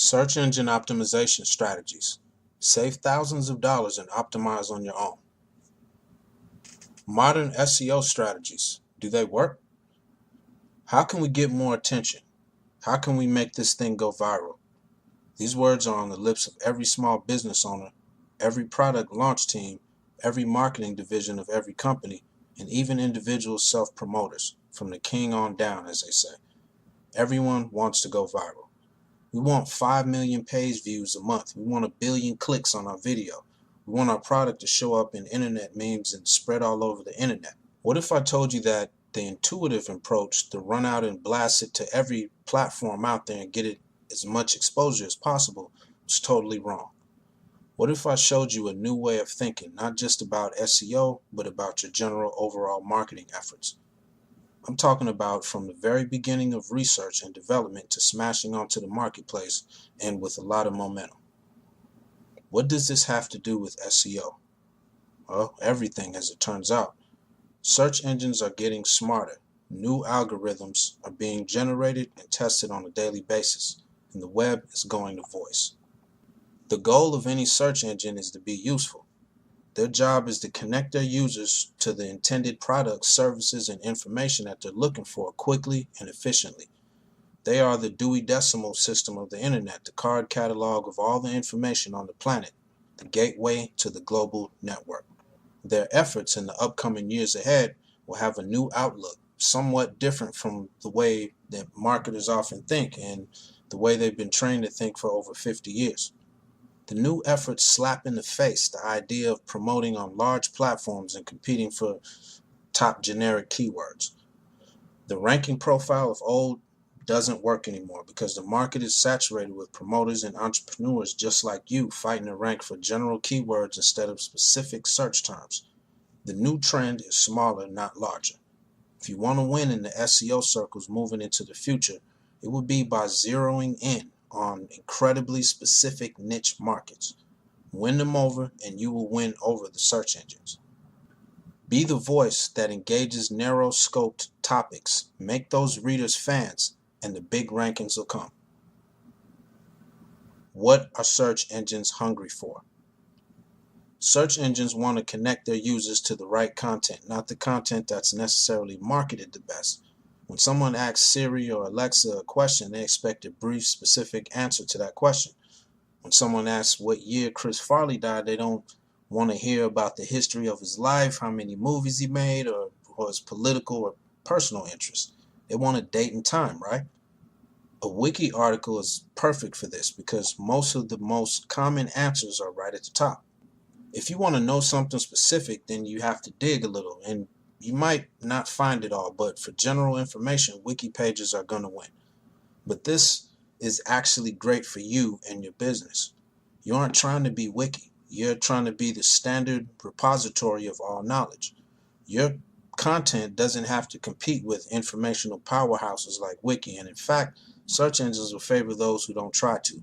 Search engine optimization strategies. Save thousands of dollars and optimize on your own. Modern SEO strategies. Do they work? How can we get more attention? How can we make this thing go viral? These words are on the lips of every small business owner, every product launch team, every marketing division of every company, and even individual self-promoters, from the king on down, as they say. Everyone wants to go viral. We want 5 million page views a month. We want 1 billion clicks on our video. We want our product to show up in internet memes and spread all over the internet. What if I told you that the intuitive approach to run out and blast it to every platform out there and get it as much exposure as possible was totally wrong? What if I showed you a new way of thinking, not just about SEO, but about your general overall marketing efforts? I'm talking about from the very beginning of research and development to smashing onto the marketplace and with a lot of momentum. What does this have to do with SEO? Well, everything, as it turns out. Search engines are getting smarter. New algorithms are being generated and tested on a daily basis, and the web is going to voice. The goal of any search engine is to be useful. Their job is to connect their users to the intended products, services, and information that they're looking for quickly and efficiently. They are the Dewey Decimal System of the internet, the card catalog of all the information on the planet, the gateway to the global network. Their efforts in the upcoming years ahead will have a new outlook, somewhat different from the way that marketers often think and the way they've been trained to think for over 50 years. The new efforts slap in the face the idea of promoting on large platforms and competing for top generic keywords. The ranking profile of old doesn't work anymore because the market is saturated with promoters and entrepreneurs just like you fighting to rank for general keywords instead of specific search terms. The new trend is smaller, not larger. If you want to win in the SEO circles moving into the future, it would be by zeroing in on incredibly specific niche markets. Win them over and you will win over the search engines. Be the voice that engages narrow-scoped topics. Make those readers fans and the big rankings will come. What are search engines hungry for? Search engines want to connect their users to the right content, not the content that's necessarily marketed the best. When someone asks Siri or Alexa a question, they expect a brief, specific answer to that question. When someone asks what year Chris Farley died, they don't want to hear about the history of his life, how many movies he made, or his political or personal interests. They want a date and time, right? A wiki article is perfect for this because most of the most common answers are right at the top. If you want to know something specific, then you have to dig a little, and you might not find it all, but for general information, wiki pages are going to win. But this is actually great for you and your business. You aren't trying to be wiki. You're trying to be the standard repository of all knowledge. Your content doesn't have to compete with informational powerhouses like wiki, and in fact, search engines will favor those who don't try to.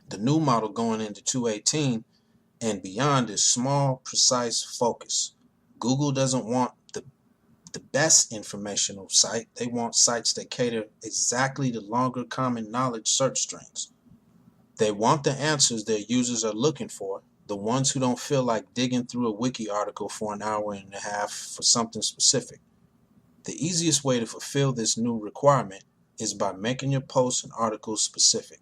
The new model going into 2018 and beyond is small, precise focus. Google doesn't want the best informational site. They want sites that cater exactly to longer common knowledge search strings. They want the answers their users are looking for, the ones who don't feel like digging through a wiki article for an hour and a half for something specific. The easiest way to fulfill this new requirement is by making your posts and articles specific.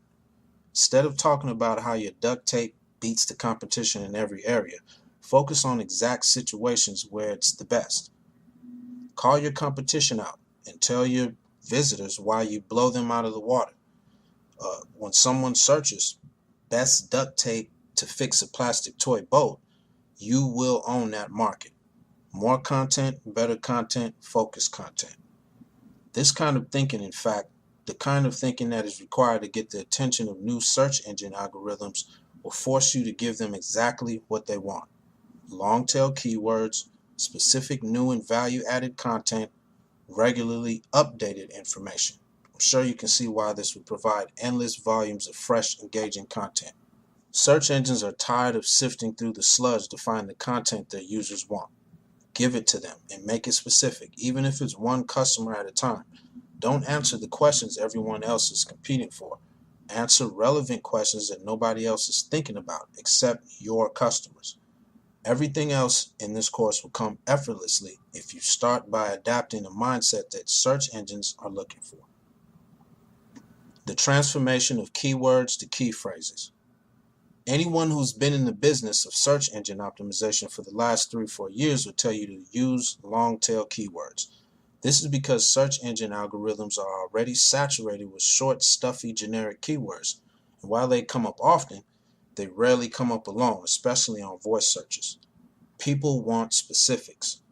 Instead of talking about how your duct tape beats the competition in every area, focus on exact situations where it's the best. Call your competition out and tell your visitors why you blow them out of the water. When someone searches best duct tape to fix a plastic toy boat, you will own that market. More content, better content, focused content. This kind of thinking, in fact, the kind of thinking that is required to get the attention of new search engine algorithms will force you to give them exactly what they want. Long tail keywords, specific new and value-added content, regularly updated information. I'm sure you can see why this would provide endless volumes of fresh, engaging content. Search engines are tired of sifting through the sludge to find the content their users want. Give it to them and make it specific, even if it's one customer at a time. Don't answer the questions everyone else is competing for. Answer relevant questions that nobody else is thinking about except your customers. Everything else in this course will come effortlessly if you start by adapting the mindset that search engines are looking for. The transformation of keywords to key phrases. Anyone who's been in the business of search engine optimization for the last 3-4 years will tell you to use long tail keywords. This is because search engine algorithms are already saturated with short, stuffy, generic keywords. And while they come up often, they rarely come up alone, especially on voice searches. People want specifics.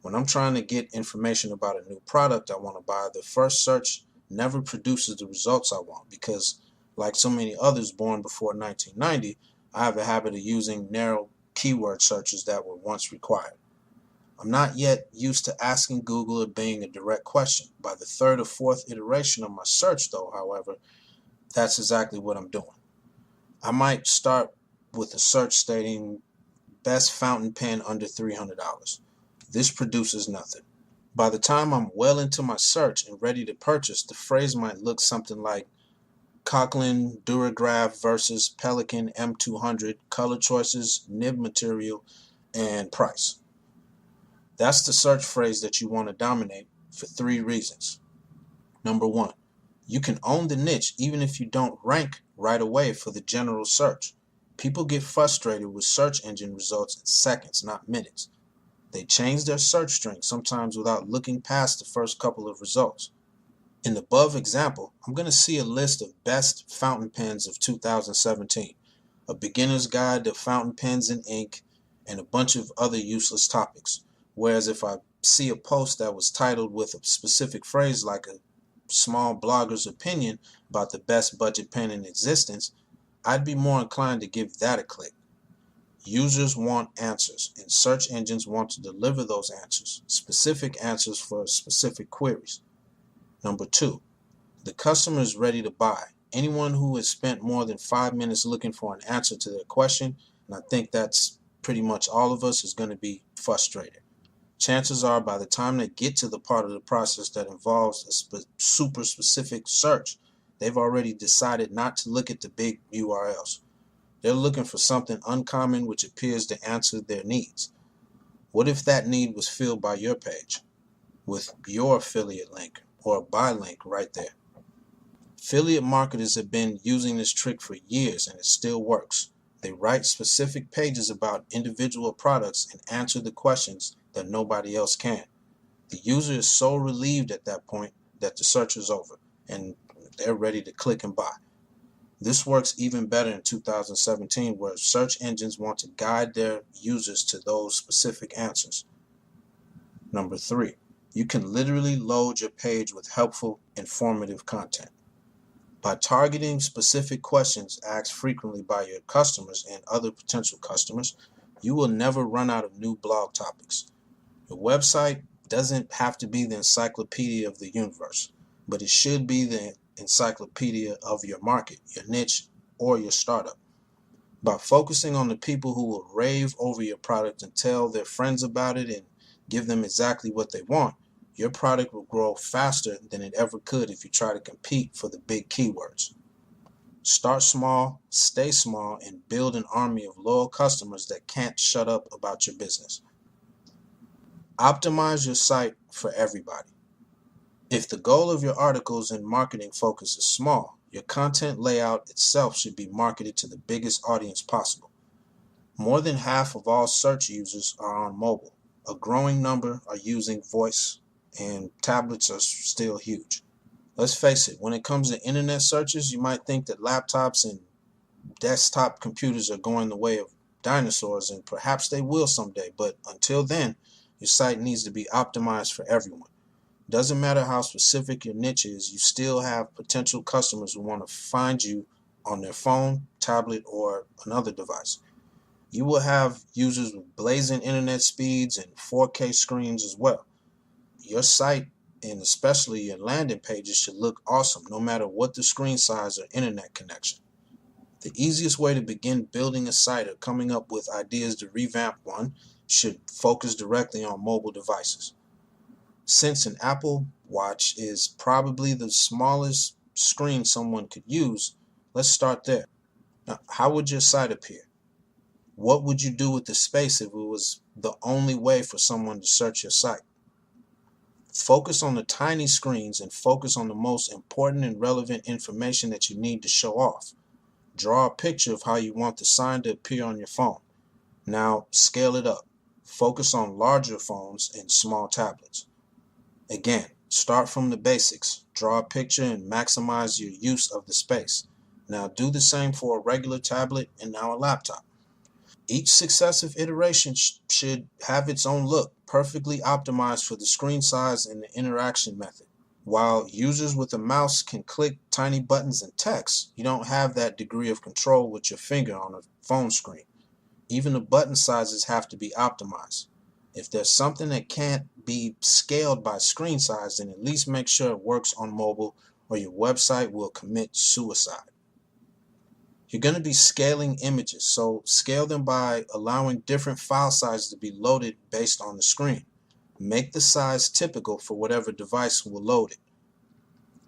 When I'm trying to get information about a new product I want to buy, the first search never produces the results I want because, like so many others born before 1990, I have a habit of using narrow keyword searches that were once required. I'm not yet used to asking Google or Bing a direct question. By the third or fourth iteration of my search, though, however, that's exactly what I'm doing. I might start with a search stating best fountain pen under $300. This produces nothing. By the time I'm well into my search and ready to purchase, the phrase might look something like Conklin Duragraph versus Pelican M200, color choices, nib material, and price. That's the search phrase that you want to dominate for 3 reasons. Number 1, you can own the niche even if you don't rank right away for the general search. People get frustrated with search engine results in seconds, not minutes. They change their search string sometimes without looking past the first couple of results. In the above example, I'm going to see a list of best fountain pens of 2017, a beginner's guide to fountain pens and ink, and a bunch of other useless topics. Whereas if I see a post that was titled with a specific phrase like a small blogger's opinion about the best budget pen in existence, I'd be more inclined to give that a click. Users want answers, and search engines want to deliver those answers, specific answers for specific queries. Number 2, the customer is ready to buy. Anyone who has spent more than 5 minutes looking for an answer to their question, and I think that's pretty much all of us, is going to be frustrated. Chances are by the time they get to the part of the process that involves a super specific search, they've already decided not to look at the big URLs. They're looking for something uncommon which appears to answer their needs. What if that need was filled by your page with your affiliate link or a buy link right there? Affiliate marketers have been using this trick for years and it still works. They write specific pages about individual products and answer the questions that nobody else can. The user is so relieved at that point that the search is over and they're ready to click and buy. This works even better in 2017, where search engines want to guide their users to those specific answers. Number 3, you can literally load your page with helpful, informative content. By targeting specific questions asked frequently by your customers and other potential customers, you will never run out of new blog topics. Your website doesn't have to be the encyclopedia of the universe, but it should be the encyclopedia of your market, your niche, or your startup. By focusing on the people who will rave over your product and tell their friends about it and give them exactly what they want, your product will grow faster than it ever could if you try to compete for the big keywords. Start small, stay small, and build an army of loyal customers that can't shut up about your business. Optimize your site for everybody. If the goal of your articles and marketing focus is small, your content layout itself should be marketed to the biggest audience possible. More than half of all search users are on mobile. A growing number are using voice, and tablets are still huge. Let's face it, when it comes to internet searches, you might think that laptops and desktop computers are going the way of dinosaurs, and perhaps they will someday, but until then, your site needs to be optimized for everyone. Doesn't matter how specific your niche is, you still have potential customers who want to find you on their phone, tablet, or another device. You will have users with blazing internet speeds and 4K screens as well. Your site, and especially your landing pages, should look awesome no matter what the screen size or internet connection. The easiest way to begin building a site or coming up with ideas to revamp one should focus directly on mobile devices. Since an Apple Watch is probably the smallest screen someone could use, Let's start there. Now, how would your site appear? What would you do with the space if it was the only way for someone to search your site? Focus on the tiny screens and focus on the most important and relevant information that you need to show off. Draw a picture of how you want the sign to appear on your phone. Now scale it up. Focus on larger phones and small tablets. Again, start from the basics. Draw a picture and maximize your use of the space. Now do the same for a regular tablet and now a laptop. Each successive iteration should have its own look, perfectly optimized for the screen size and the interaction method. While users with a mouse can click tiny buttons and text, you don't have that degree of control with your finger on a phone screen. Even the button sizes have to be optimized. If there's something that can't be scaled by screen size, then at least make sure it works on mobile or your website will commit suicide. You're going to be scaling images, so scale them by allowing different file sizes to be loaded based on the screen. Make the size typical for whatever device will load it.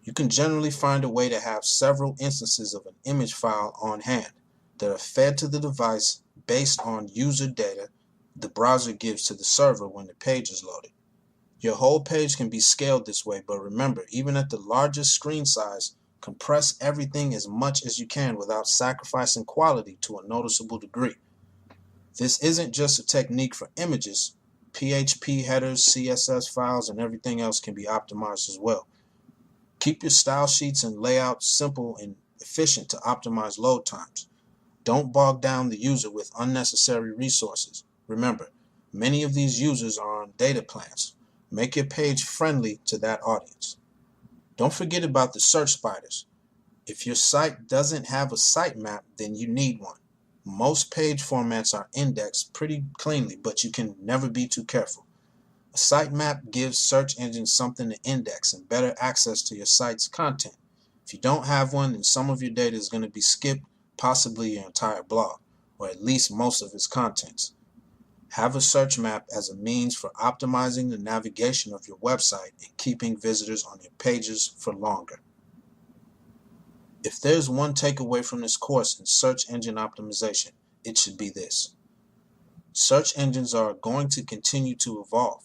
You can generally find a way to have several instances of an image file on hand that are fed to the device based on user data the browser gives to the server when the page is loaded. Your whole page can be scaled this way, but remember, even at the largest screen size, compress everything as much as you can without sacrificing quality to a noticeable degree. This isn't just a technique for images. PHP headers, CSS files, and everything else can be optimized as well. Keep your style sheets and layout simple and efficient to optimize load times. Don't bog down the user with unnecessary resources. Remember, many of these users are on data plans. Make your page friendly to that audience. Don't forget about the search spiders. If your site doesn't have a sitemap, then you need one. Most page formats are indexed pretty cleanly, but you can never be too careful. A sitemap gives search engines something to index and better access to your site's content. If you don't have one, then some of your data is going to be skipped, possibly your entire blog, or at least most of its contents. Have a search map as a means for optimizing the navigation of your website and keeping visitors on your pages for longer. If there's one takeaway from this course in search engine optimization, it should be this. Search engines are going to continue to evolve.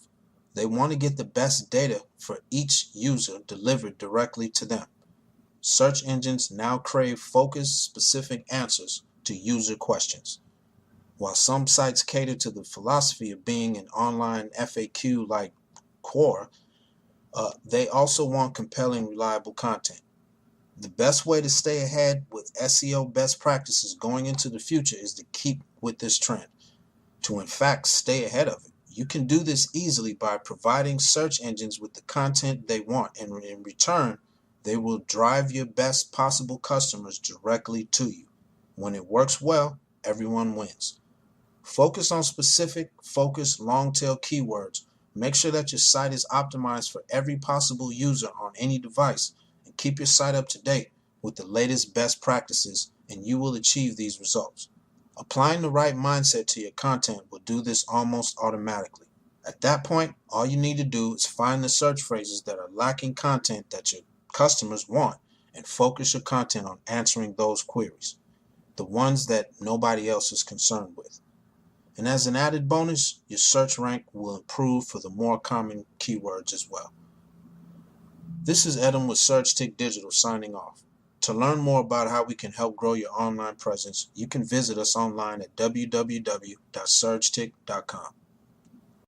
They want to get the best data for each user delivered directly to them. Search engines now crave focused, specific answers to user questions. While some sites cater to the philosophy of being an online FAQ like Quora, they also want compelling, reliable content. The best way to stay ahead with SEO best practices going into the future is to keep with this trend, to in fact stay ahead of it. You can do this easily by providing search engines with the content they want, and in return, they will drive your best possible customers directly to you. When it works well, everyone wins. Focus on specific, focused, long-tail keywords. Make sure that your site is optimized for every possible user on any device, and keep your site up to date with the latest best practices, and you will achieve these results. Applying the right mindset to your content will do this almost automatically. At that point, all you need to do is find the search phrases that are lacking content that your customers want and focus your content on answering those queries, the ones that nobody else is concerned with. And as an added bonus, your search rank will improve for the more common keywords as well. This is Adam with SurgeTick Digital signing off. To learn more about how we can help grow your online presence, you can visit us online at www.surgetick.com.